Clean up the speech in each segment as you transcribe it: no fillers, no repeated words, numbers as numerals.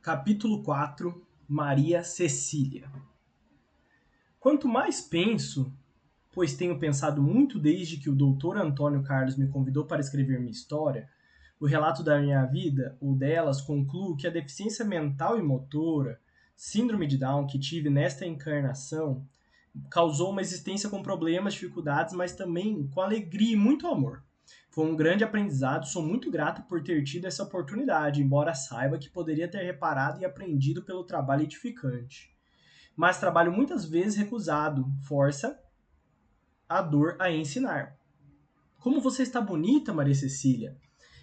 Capítulo 4 Maria Cecília. Quanto mais penso, pois tenho pensado muito desde que o Dr. Antônio Carlos me convidou para escrever minha história, o relato da minha vida, ou delas, concluo que a deficiência mental e motora, síndrome de Down que tive nesta encarnação, causou uma existência com problemas, dificuldades, mas também com alegria e muito amor. Foi um grande aprendizado, sou muito grato por ter tido essa oportunidade, embora saiba que poderia ter reparado e aprendido pelo trabalho edificante. Mas trabalho muitas vezes recusado, força a dor a ensinar. Como você está bonita, Maria Cecília?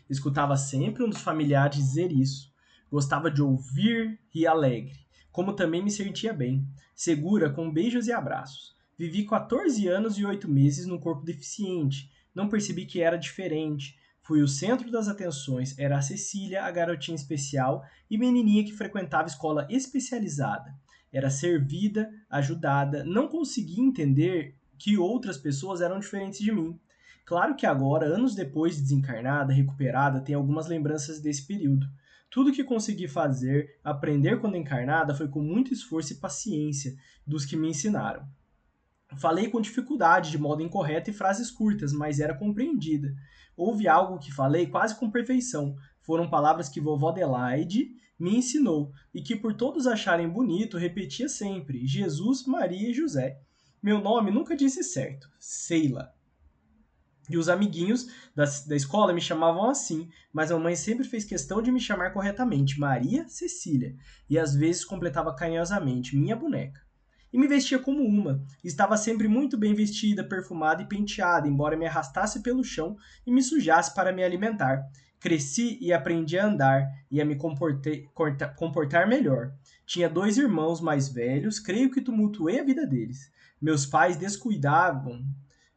Escutava sempre um dos familiares dizer isso. Gostava de ouvir e alegre, como também me sentia bem, segura com beijos e abraços. Vivi 14 anos e 8 meses num corpo deficiente. Não percebi que era diferente. Fui o centro das atenções. Era a Cecília, a garotinha especial e menininha que frequentava escola especializada. Era servida, ajudada. Não conseguia entender que outras pessoas eram diferentes de mim. Claro que agora, anos depois de desencarnada, recuperada, tem algumas lembranças desse período. Tudo que consegui fazer, aprender quando encarnada, foi com muito esforço e paciência dos que me ensinaram. Falei com dificuldade, de modo incorreto e frases curtas, mas era compreendida. Houve algo que falei quase com perfeição. Foram palavras que vovó Adelaide me ensinou e que, por todos acharem bonito, repetia sempre: Jesus, Maria e José. Meu nome nunca disse certo. Seila. E os amiguinhos da escola me chamavam assim, mas a mamãe sempre fez questão de me chamar corretamente, Maria Cecília, e às vezes completava carinhosamente, minha boneca. E me vestia como uma, estava sempre muito bem vestida, perfumada e penteada, embora me arrastasse pelo chão e me sujasse para me alimentar. Cresci e aprendi a andar e a me comportar melhor. Tinha 2 irmãos mais velhos, creio que tumultuei a vida deles. Meus pais descuidavam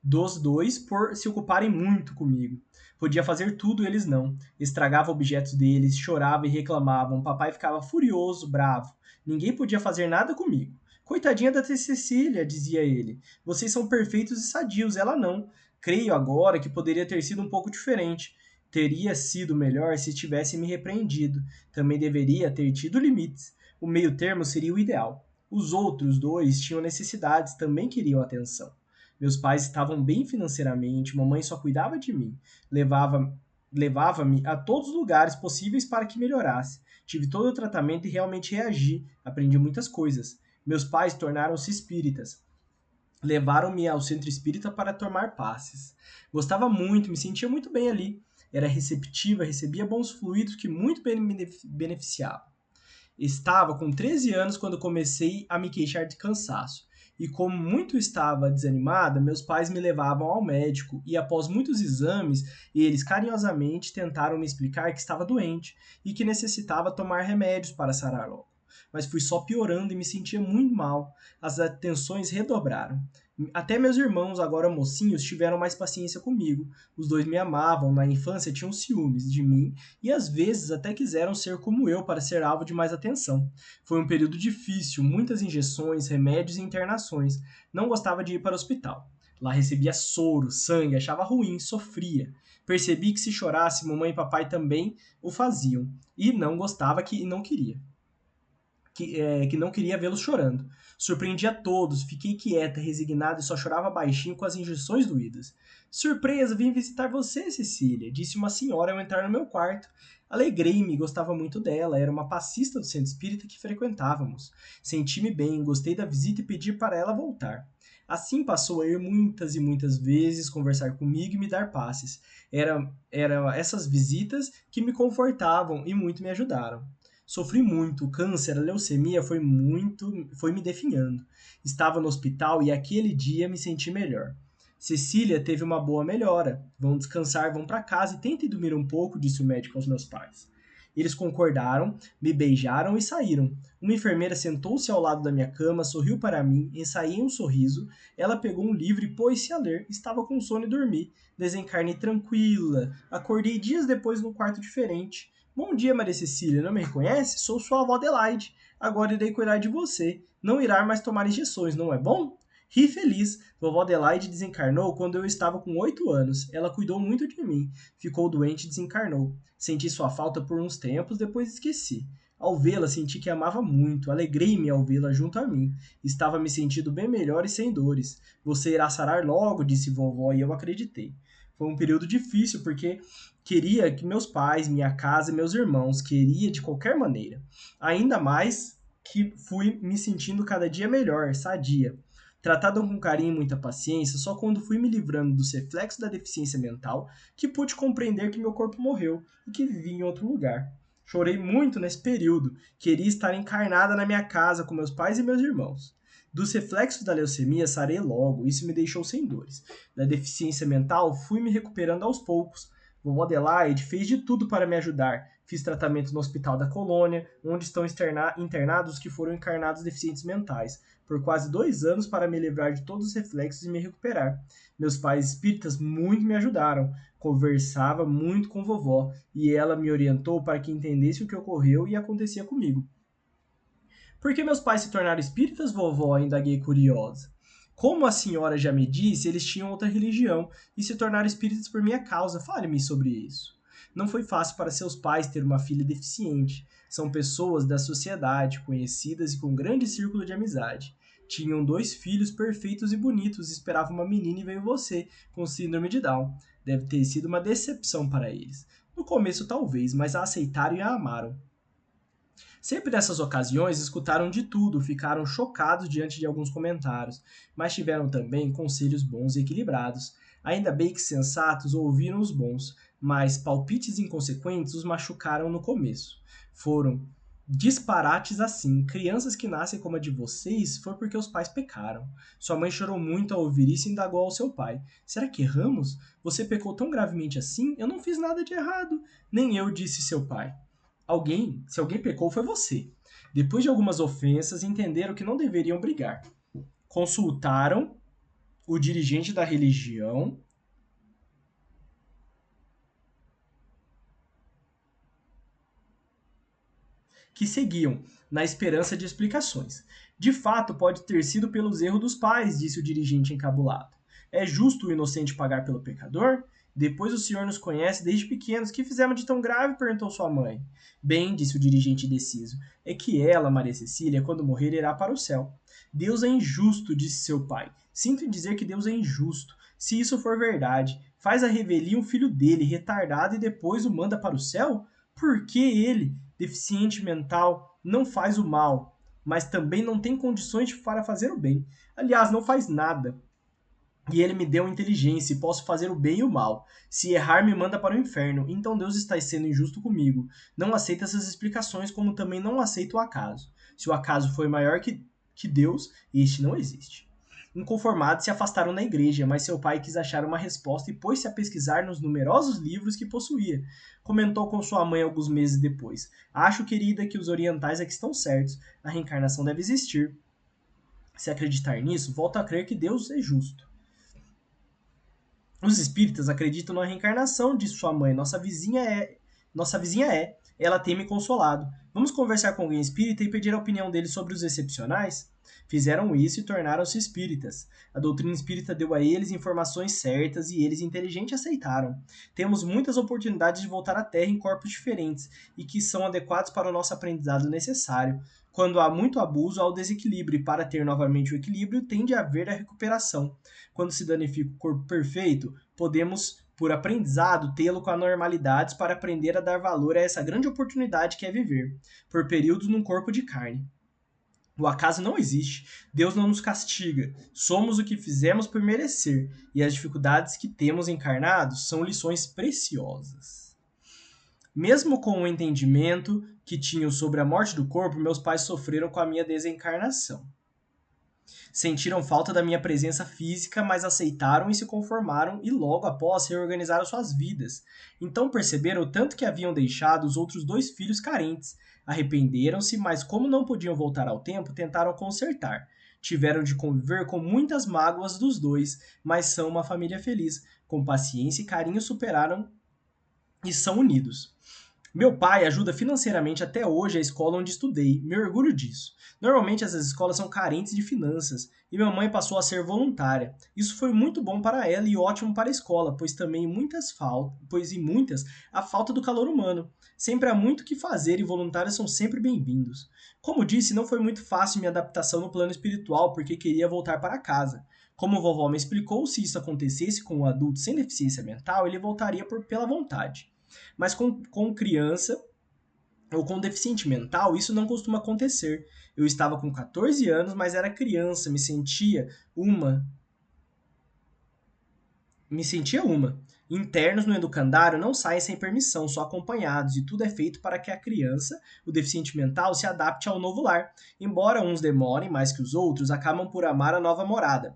dos dois por se ocuparem muito comigo. Podia fazer tudo, eles não. Estragava objetos deles, chorava e reclamavam. Papai ficava furioso, bravo. Ninguém podia fazer nada comigo. Coitadinha da tia Cecília, dizia ele. Vocês são perfeitos e sadios, ela não. Creio agora que poderia ter sido um pouco diferente. Teria sido melhor se tivesse me repreendido. Também deveria ter tido limites. O meio termo seria o ideal. Os outros 2 tinham necessidades, também queriam atenção. Meus pais estavam bem financeiramente, mamãe só cuidava de mim. Levava-me a todos os lugares possíveis para que melhorasse. Tive todo o tratamento e realmente reagi. Aprendi muitas coisas. Meus pais tornaram-se espíritas. Levaram-me ao centro espírita para tomar passes. Gostava muito, me sentia muito bem ali. Era receptiva, recebia bons fluidos que muito bem me beneficiavam. Estava com 13 anos quando comecei a me queixar de cansaço. E como muito estava desanimada, meus pais me levavam ao médico e após muitos exames, eles carinhosamente tentaram me explicar que estava doente e que necessitava tomar remédios para sarar logo. Mas fui só piorando e me sentia muito mal. As atenções redobraram. Até meus irmãos, agora mocinhos, tiveram mais paciência comigo. Os 2 me amavam, na infância tinham ciúmes de mim e às vezes até quiseram ser como eu para ser alvo de mais atenção. Foi um período difícil, muitas injeções, remédios e internações. Não gostava de ir para o hospital. Lá recebia soro, sangue, achava ruim, sofria. Percebi que se chorasse, mamãe e papai também o faziam. E não gostava e não queria. Que não queria vê-los chorando. Surpreendi a todos, fiquei quieta, resignada e só chorava baixinho com as injeções doídas. Surpresa, vim visitar você, Cecília, disse uma senhora ao entrar no meu quarto. Alegrei-me, gostava muito dela, era uma passista do centro espírita que frequentávamos. Senti-me bem, gostei da visita e pedi para ela voltar. Assim passou a ir muitas e muitas vezes conversar comigo e me dar passes. Eram essas visitas que me confortavam e muito me ajudaram. Sofri muito, o câncer, a leucemia foi me definhando. Estava no hospital e aquele dia me senti melhor. Cecília teve uma boa melhora. Vão descansar, vão para casa e tentem dormir um pouco, disse o médico aos meus pais. Eles concordaram, me beijaram e saíram. Uma enfermeira sentou-se ao lado da minha cama, sorriu para mim, ensaiei um sorriso. Ela pegou um livro e pôs-se a ler. Estava com sono e dormi. Desencarnei tranquila. Acordei dias depois num quarto diferente. Bom dia, Maria Cecília. Não me reconhece? Sou sua avó Adelaide. Agora irei cuidar de você. Não irá mais tomar injeções, não é bom? Ri feliz. Vovó Adelaide desencarnou quando eu estava com 8 anos. Ela cuidou muito de mim. Ficou doente e desencarnou. Senti sua falta por uns tempos, depois esqueci. Ao vê-la, senti que amava muito. Alegrei-me ao vê-la junto a mim. Estava me sentindo bem melhor e sem dores. Você irá sarar logo, disse vovó, e eu acreditei. Foi um período difícil, porque queria que meus pais, minha casa e meus irmãos, queria de qualquer maneira. Ainda mais que fui me sentindo cada dia melhor, sadia. Tratado com carinho e muita paciência, só quando fui me livrando dos reflexos da deficiência mental que pude compreender que meu corpo morreu e que vivia em outro lugar. Chorei muito nesse período, queria estar encarnada na minha casa com meus pais e meus irmãos. Dos reflexos da leucemia sarei logo, isso me deixou sem dores. Da deficiência mental fui me recuperando aos poucos. Vovó Adelaide fez de tudo para me ajudar. Fiz tratamento no Hospital da Colônia, onde estão internados os que foram encarnados deficientes mentais, por quase 2 anos para me livrar de todos os reflexos e me recuperar. Meus pais espíritas muito me ajudaram. Conversava muito com vovó e ela me orientou para que entendesse o que ocorreu e acontecia comigo. Por que meus pais se tornaram espíritas, vovó? Indaguei curiosa. Como a senhora já me disse, eles tinham outra religião e se tornaram espíritas por minha causa. Fale-me sobre isso. Não foi fácil para seus pais ter uma filha deficiente. São pessoas da sociedade, conhecidas e com um grande círculo de amizade. Tinham 2 filhos perfeitos e bonitos, esperava uma menina e veio você, com síndrome de Down. Deve ter sido uma decepção para eles. No começo talvez, mas a aceitaram e a amaram. Sempre nessas ocasiões escutaram de tudo, ficaram chocados diante de alguns comentários, mas tiveram também conselhos bons e equilibrados. Ainda bem que sensatos ouviram os bons, mas palpites inconsequentes os machucaram no começo. Foram disparates assim. Crianças que nascem como a de vocês foi porque os pais pecaram. Sua mãe chorou muito ao ouvir isso e indagou ao seu pai. Será que erramos? Você pecou tão gravemente assim? Eu não fiz nada de errado. Nem eu, disse seu pai. Se alguém pecou, foi você. Depois de algumas ofensas, entenderam que não deveriam brigar. Consultaram o dirigente da religião que seguiam, na esperança de explicações. De fato, pode ter sido pelos erros dos pais, disse o dirigente encabulado. É justo o inocente pagar pelo pecador? Depois o senhor nos conhece desde pequenos. Que fizemos de tão grave? Perguntou sua mãe. Bem, disse o dirigente indeciso, é que ela, Maria Cecília, quando morrer, irá para o céu. Deus é injusto, disse seu pai. Sinto em dizer que Deus é injusto. Se isso for verdade, faz a revelia um filho dele, retardado, e depois o manda para o céu? Por que ele, deficiente mental, não faz o mal, mas também não tem condições para fazer o bem? Aliás, não faz nada. E ele me deu inteligência e posso fazer o bem e o mal. Se errar, me manda para o inferno. Então Deus está sendo injusto comigo. Não aceito essas explicações, como também não aceito o acaso. Se o acaso foi maior que Deus, este não existe. Inconformados, se afastaram da igreja, mas seu pai quis achar uma resposta e pôs-se a pesquisar nos numerosos livros que possuía. Comentou com sua mãe alguns meses depois. Acho, querida, que os orientais é que estão certos. A reencarnação deve existir. Se acreditar nisso, volto a crer que Deus é justo. Os espíritas acreditam na reencarnação, disse sua mãe. Nossa vizinha é. Ela tem me consolado. Vamos conversar com alguém espírita e pedir a opinião dele sobre os excepcionais? Fizeram isso e tornaram-se espíritas. A doutrina espírita deu a eles informações certas e eles, inteligentes, aceitaram. Temos muitas oportunidades de voltar à Terra em corpos diferentes e que são adequados para o nosso aprendizado necessário. Quando há muito abuso, há o desequilíbrio, e para ter novamente o equilíbrio, tem de haver a recuperação. Quando se danifica o corpo perfeito, podemos, por aprendizado, tê-lo com anormalidades para aprender a dar valor a essa grande oportunidade que é viver, por períodos num corpo de carne. O acaso não existe, Deus não nos castiga, somos o que fizemos por merecer, e as dificuldades que temos encarnados são lições preciosas. Mesmo com o entendimento que tinham sobre a morte do corpo, meus pais sofreram com a minha desencarnação. Sentiram falta da minha presença física, mas aceitaram e se conformaram e logo após reorganizaram suas vidas. Então perceberam o tanto que haviam deixado os outros 2 filhos carentes. Arrependeram-se, mas como não podiam voltar ao tempo, tentaram consertar. Tiveram de conviver com muitas mágoas dos 2, mas são uma família feliz. Com paciência e carinho superaram e são unidos. Meu pai ajuda financeiramente até hoje a escola onde estudei, me orgulho disso. Normalmente essas escolas são carentes de finanças e minha mãe passou a ser voluntária. Isso foi muito bom para ela e ótimo para a escola, pois em muitas a falta do calor humano. Sempre há muito o que fazer e voluntários são sempre bem-vindos. Como disse, não foi muito fácil minha adaptação no plano espiritual porque queria voltar para casa. Como vovó me explicou, se isso acontecesse com um adulto sem deficiência mental, ele voltaria pela vontade. Mas com criança ou com deficiente mental, isso não costuma acontecer. Eu estava com 14 anos, mas era criança, uma. Me sentia uma. Internos no educandário não saem sem permissão, só acompanhados, e tudo é feito para que a criança, o deficiente mental, se adapte ao novo lar. Embora uns demorem mais que os outros, acabam por amar a nova morada.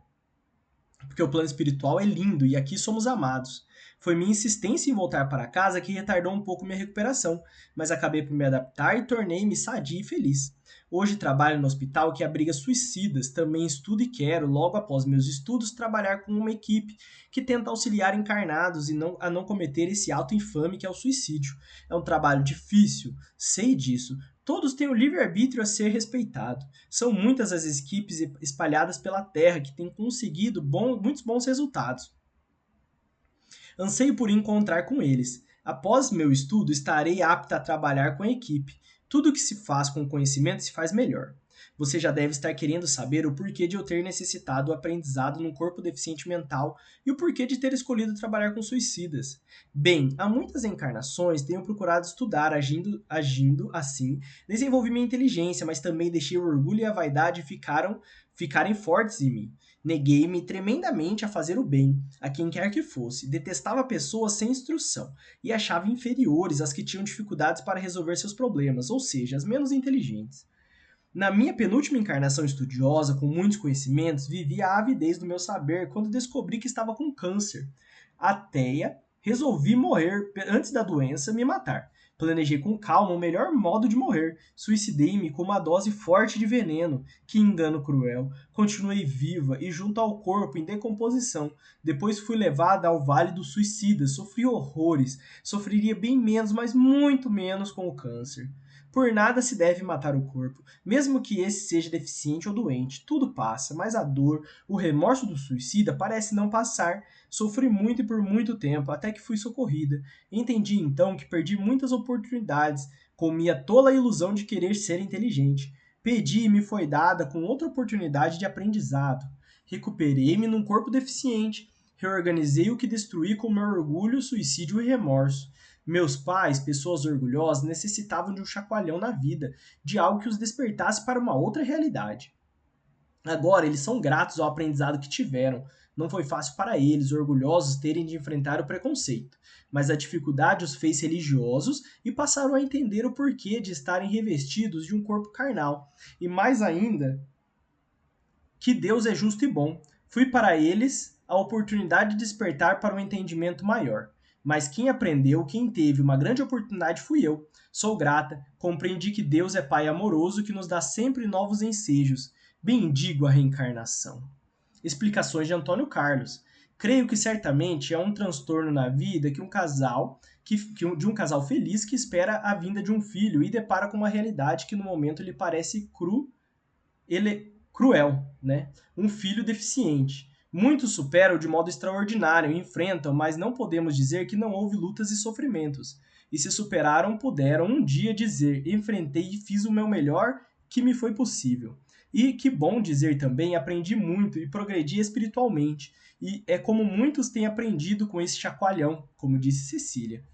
Porque o plano espiritual é lindo e aqui somos amados. Foi minha insistência em voltar para casa que retardou um pouco minha recuperação, mas acabei por me adaptar e tornei-me sadio e feliz. Hoje trabalho no hospital que abriga suicidas, também estudo e quero, logo após meus estudos, trabalhar com uma equipe que tenta auxiliar encarnados a não cometer esse ato infame que é o suicídio. É um trabalho difícil, sei disso. Todos têm o livre-arbítrio a ser respeitado. São muitas as equipes espalhadas pela Terra que têm conseguido muitos bons resultados. Anseio por encontrar com eles. Após meu estudo, estarei apta a trabalhar com a equipe. Tudo que se faz com conhecimento se faz melhor. Você já deve estar querendo saber o porquê de eu ter necessitado o aprendizado num corpo deficiente mental e o porquê de ter escolhido trabalhar com suicidas. Bem, há muitas encarnações tenho procurado estudar agindo assim, desenvolvi minha inteligência, mas também deixei o orgulho e a vaidade ficarem fortes em mim. Neguei-me tremendamente a fazer o bem, a quem quer que fosse. Detestava pessoas sem instrução e achava inferiores as que tinham dificuldades para resolver seus problemas, ou seja, as menos inteligentes. Na minha penúltima encarnação estudiosa, com muitos conhecimentos, vivi a avidez do meu saber quando descobri que estava com câncer. Ateia, resolvi morrer antes da doença me matar. Planejei com calma o melhor modo de morrer. Suicidei-me com uma dose forte de veneno. Que engano cruel. Continuei viva e junto ao corpo em decomposição. Depois fui levada ao Vale dos Suicidas. Sofri horrores. Sofreria bem menos, mas muito menos com o câncer. Por nada se deve matar o corpo, mesmo que esse seja deficiente ou doente. Tudo passa, mas a dor, o remorso do suicida parece não passar. Sofri muito e por muito tempo, até que fui socorrida. Entendi então que perdi muitas oportunidades, com minha tola ilusão de querer ser inteligente. Pedi e me foi dada com outra oportunidade de aprendizado. Recuperei-me num corpo deficiente. Reorganizei o que destruí com meu orgulho, suicídio e remorso. Meus pais, pessoas orgulhosas, necessitavam de um chacoalhão na vida, de algo que os despertasse para uma outra realidade. Agora eles são gratos ao aprendizado que tiveram. Não foi fácil para eles, orgulhosos, terem de enfrentar o preconceito, mas a dificuldade os fez religiosos e passaram a entender o porquê de estarem revestidos de um corpo carnal. E mais ainda, que Deus é justo e bom. Fui para eles a oportunidade de despertar para um entendimento maior. Mas quem aprendeu, quem teve uma grande oportunidade fui eu. Sou grata, compreendi que Deus é Pai amoroso que nos dá sempre novos ensejos. Bendigo a reencarnação. Explicações de Antônio Carlos. Creio que certamente é um transtorno na vida que de um casal feliz que espera a vinda de um filho e depara com uma realidade que no momento lhe parece cruel, né? Um filho deficiente. Muitos superam de modo extraordinário, enfrentam, mas não podemos dizer que não houve lutas e sofrimentos. E se superaram, puderam um dia dizer: enfrentei e fiz o meu melhor que me foi possível. E que bom dizer também, aprendi muito e progredi espiritualmente. E é como muitos têm aprendido com esse chacoalhão, como disse Cecília.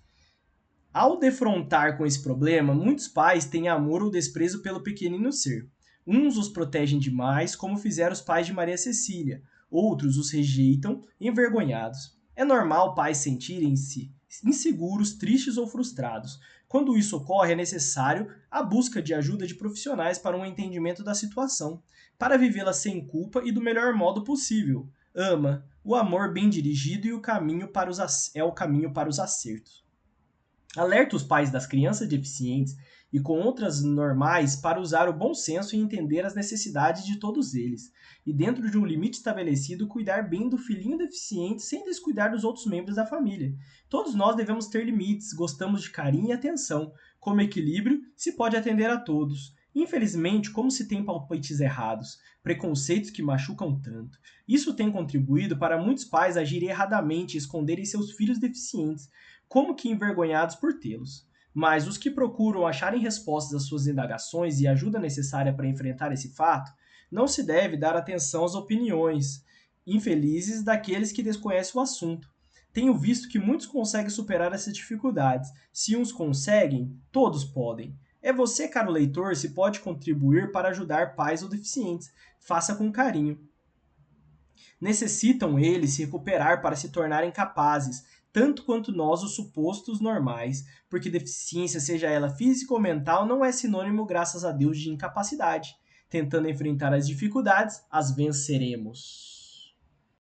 Ao defrontar com esse problema, muitos pais têm amor ou desprezo pelo pequenino ser. Uns os protegem demais, como fizeram os pais de Maria Cecília. Outros os rejeitam, envergonhados. É normal pais sentirem-se inseguros, tristes ou frustrados. Quando isso ocorre, é necessário a busca de ajuda de profissionais para um entendimento da situação, para vivê-la sem culpa e do melhor modo possível. Ama, o amor bem dirigido e é o caminho para os acertos. Alerta os pais das crianças deficientes e com outras normais para usar o bom senso e entender as necessidades de todos eles, e dentro de um limite estabelecido cuidar bem do filhinho deficiente sem descuidar dos outros membros da família. Todos nós devemos ter limites, gostamos de carinho e atenção. Como equilíbrio, se pode atender a todos. Infelizmente, como se tem palpites errados, preconceitos que machucam tanto. Isso tem contribuído para muitos pais agirem erradamente e esconderem seus filhos deficientes, como que envergonhados por tê-los. Mas os que procuram acharem respostas às suas indagações e ajuda necessária para enfrentar esse fato, não se deve dar atenção às opiniões infelizes daqueles que desconhecem o assunto. Tenho visto que muitos conseguem superar essas dificuldades. Se uns conseguem, todos podem. É você, caro leitor, se pode contribuir para ajudar pais ou deficientes. Faça com carinho. Necessitam eles se recuperar para se tornarem capazes, tanto quanto nós os supostos normais, porque deficiência, seja ela física ou mental, não é sinônimo, graças a Deus, de incapacidade. Tentando enfrentar as dificuldades, as venceremos.